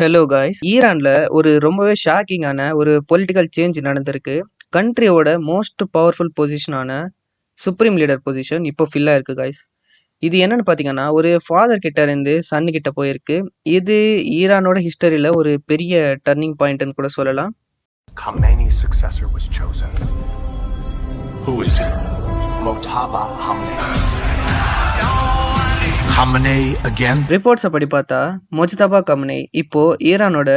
Hello guys. ஈரான்ல ஒரு ரொம்பவே ஷாக்கிங்கான ஒரு பொலிட்டிக்கல் சேஞ்ச் நடந்திருக்கு. கண்ட்ரியோட மோஸ்ட் பவர்ஃபுல் பொசிஷனான சுப்ரீம் லீடர் பொசிஷன் இப்போ ஃபில் ஆயிருக்கு காய்ஸ். இது என்னன்னு பார்த்தீங்கன்னா, ஒரு ஃபாதர் கிட்ட இருந்து சன் கிட்ட போயிருக்கு. இது ஈரானோட ஹிஸ்டரியில ஒரு பெரிய டர்னிங் பாயிண்ட்னு கூட சொல்லலாம். Khamenei's successor was chosen. Who is he? Mojtaba Khamenei. Khamenei again? ரிப்போர்ட்ஸை படி பார்த்தா மொஜ்தபா கம்னேய் இப்போ ஈரானோட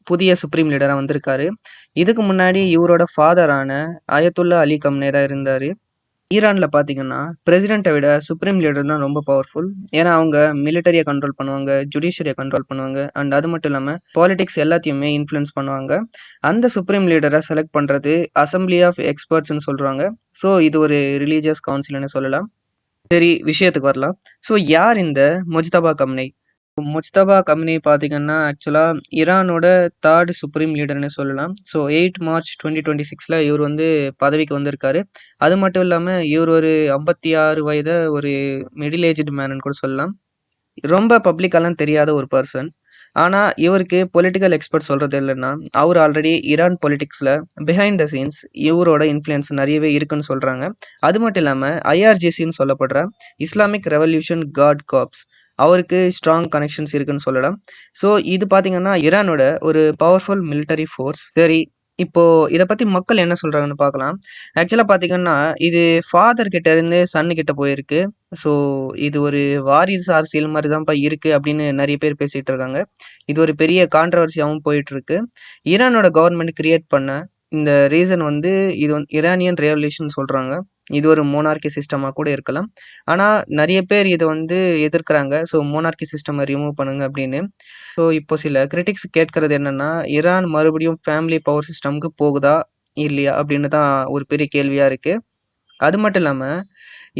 புதிய சுப்ரீம் லீடரா வந்திருக்காரு. இதுக்கு முன்னாடி இவரோட ஃபாதரான அயத்துல்லா அலி கம்னே தான் இருந்தாரு. ஈரான்ல பாத்தீங்கன்னா பிரசிடென்ட்டை விட சுப்ரீம் லீடர் தான் ரொம்ப பவர்ஃபுல். ஏன்னா அவங்க மிலிட்டரியை கண்ட்ரோல் பண்ணுவாங்க, ஜுடிஷியரியை கண்ட்ரோல் பண்ணுவாங்க, அண்ட் அது மட்டும் இல்லாம பாலிடிக்ஸ் எல்லாத்தையுமே இன்ஃப்ளூயன்ஸ் பண்ணுவாங்க. அந்த சுப்ரீம் லீடரை செலக்ட் பண்றது அசம்பிளி ஆஃப் எக்ஸ்பர்ட்ஸ்னு சொல்றாங்க. ஸோ இது ஒரு ரிலீஜியஸ் கவுன்சில்னு சொல்லலாம். சரி, விஷயத்துக்கு வரலாம். ஸோ யார் இந்த மொஜ்தபா கம்னேய்? மொஜ்தபா கம்னேய் பார்த்தீங்கன்னா ஆக்சுவலாக ஈரானோட தேர்ட் சுப்ரீம் லீடர்னு சொல்லலாம். ஸோ 8 மார்ச் 2026 இவர் வந்து பதவிக்கு வந்திருக்காரு. அது மட்டும் இல்லாமல் இவர் ஒரு 56 வயது ஒரு மிடில் ஏஜ்டு மேனுன்னு கூட சொல்லலாம். ரொம்ப பப்ளிக்கெல்லாம் தெரியாத ஒரு பர்சன். ஆனால் இவருக்கு பொலிட்டிக்கல் எக்ஸ்பர்ட் சொல்கிறது இல்லைன்னா, அவர் ஆல்ரெடி ஈரான் பொலிட்டிக்ஸில் பிஹைண்ட் த சீன்ஸ் இவரோட இன்ஃப்ளூயன்ஸ் நிறையவே இருக்குன்னு சொல்கிறாங்க. அது மட்டும் இல்லாமல் ஐஆர்ஜிசின்னு சொல்லப்படுற இஸ்லாமிக் ரெவல்யூஷன் கார்ட் கார்ப்ஸ் அவருக்கு ஸ்ட்ராங் கனெக்ஷன்ஸ் இருக்குன்னு சொல்லலாம். ஸோ இது பார்த்தீங்கன்னா ஈரானோட ஒரு பவர்ஃபுல் மிலிட்டரி ஃபோர்ஸ். சரி, இப்போ இதை பற்றி மக்கள் என்ன சொல்கிறாங்கன்னு பார்க்கலாம். ஆக்சுவலாக பார்த்தீங்கன்னா இது ஃபாதர் கிட்ட இருந்து சன்னு கிட்ட போயிருக்கு. ஸோ இது ஒரு வாரிசு அரசியல் மாதிரி தான்ப்பா இருக்கு அப்படின்னு நிறைய பேர் பேசிட்டு இருக்காங்க. இது ஒரு பெரிய கான்ட்ரவர்சியாகவும் போயிட்டு இருக்கு. ஈரானோட கவர்மெண்ட் கிரியேட் பண்ண இந்த ரீசன் வந்து இது வந்து இரானியன் ரெவல்யூஷன் சொல்றாங்க. இது ஒரு மோனார்கி சிஸ்டமா கூட இருக்கலாம். ஆனா நிறைய பேர் இதை வந்து எதிர்க்கிறாங்க. ஸோ மோனார்கி சிஸ்டம் ரிமூவ் பண்ணுங்க அப்படின்னு. ஸோ இப்போ சில கிரிட்டிக்ஸ் கேட்கறது என்னன்னா, ஈரான் மறுபடியும் ஃபேமிலி பவர் சிஸ்டம்க்கு போகுதா இல்லையா அப்படின்னு தான் ஒரு பெரிய கேள்வியா இருக்கு. அது மட்டும் இல்லாம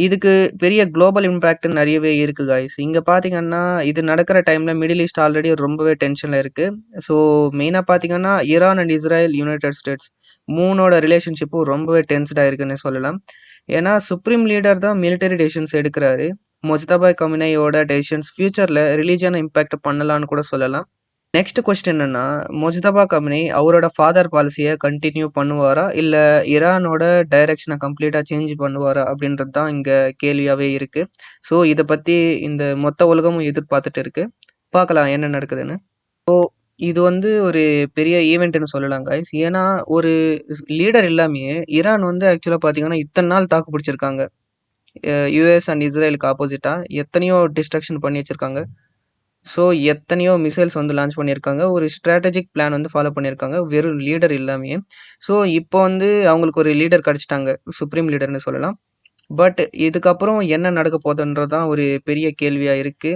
இதுக்கு பெரிய குளோபல் இம்பேக்ட் நிறையவே இருக்கு காய்ஸ். இங்க பாத்தீங்கன்னா இது நடக்கிற டைம்ல மிடில் ஈஸ்ட் ஆல்ரெடி ரொம்பவே டென்ஷன்ல இருக்கு. ஸோ மெயினா பாத்தீங்கன்னா Iran and Israel, United States மூணோட ரிலேஷன்ஷிப்பும் ரொம்பவே டென்ஸ்டா இருக்குன்னு சொல்லலாம். ஏன்னா சுப்ரீம் லீடர் தான் மிலிட்டரி டெசிஷன்ஸ் எடுக்கிறாரு. மொஜ்தபா கமினையோட டெசிஷன்ஸ் ஃபியூச்சர்ல ரிலீஜியனை இம்பாக்ட் பண்ணலான்னு கூட சொல்லலாம். நெக்ஸ்ட் கொஸ்டின் என்னன்னா, மொஜ்தபா கமினி அவரோட ஃபாதர் பாலிசியை கண்டினியூ பண்ணுவாரா இல்ல ஈரானோட டைரக்ஷனை கம்ப்ளீட்டா சேஞ்ச் பண்ணுவாரா அப்படின்றது தான் இங்க கேள்வியாவே இருக்கு. ஸோ இதை பத்தி இந்த மொத்த உலகமும் எதிர்பார்த்துட்டு இருக்கு. பார்க்கலாம் என்ன நடக்குதுன்னு. ஸோ இது வந்து ஒரு பெரிய ஈவெண்ட்னு சொல்லலாம் guys. ஏன்னா ஒரு லீடர் இல்லாமயே ஈரான் வந்து ஆக்சுவலா பாத்தீங்கன்னா இத்தனை நாள் தாக்கு பிடிச்சிருக்காங்க. யுஎஸ் அண்ட் இஸ்ரேலுக்கு ஆப்போசிட்டா எத்தனையோ டிஸ்ட்ரக்ஷன் பண்ணி வச்சிருக்காங்க. ஸோ எத்தனையோ மிசைல்ஸ் வந்து லான்ச் பண்ணியிருக்காங்க. ஒரு ஸ்ட்ராட்டஜிக் பிளான் வந்து ஃபாலோ பண்ணியிருக்காங்க. வெறும் லீடர் இல்லாமயே. ஸோ இப்போ வந்து அவங்களுக்கு ஒரு லீடர் கிடைச்சிட்டாங்க. சுப்ரீம் லீடர்னு சொல்லலாம். பட் இதுக்கப்புறம் என்ன நடக்க போகுதுன்றது தான் ஒரு பெரிய கேள்வியா இருக்கு.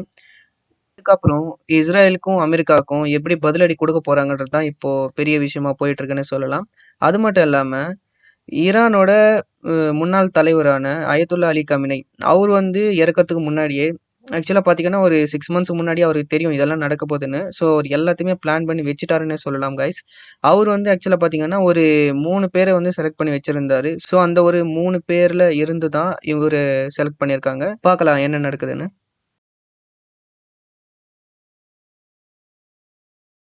இதுக்கப்புறம் இஸ்ரேலுக்கும் அமெரிக்காவுக்கும் எப்படி பதிலடி கொடுக்க போறாங்கன்றது தான் இப்போ பெரிய விஷயமா போயிட்டு இருக்குன்னு சொல்லலாம். அது மட்டும் இல்லாம ஈரானோட முன்னாள் தலைவரான அயத்துல்லா அலி கமினை அவர் வந்து இறக்கறதுக்கு முன்னாடியே ஆக்சுவலா பாத்தீங்கன்னா ஒரு 6 மந்த்ஸ் முன்னாடி அவருக்கு தெரியும் இதெல்லாம் நடக்க போகுதுன்னு. ஸோ அவர் எல்லாத்தையுமே பிளான் பண்ணி வச்சுட்டாருன்னே சொல்லலாம் கைஸ். அவர் வந்து ஆக்சுவலா பாத்தீங்கன்னா ஒரு 3 பேரை வந்து செலக்ட் பண்ணி வச்சிருந்தாரு. ஸோ அந்த ஒரு 3 பேர்ல இருந்து தான் இவரு செலக்ட் பண்ணியிருக்காங்க. பார்க்கலாம் என்ன நடக்குதுன்னு.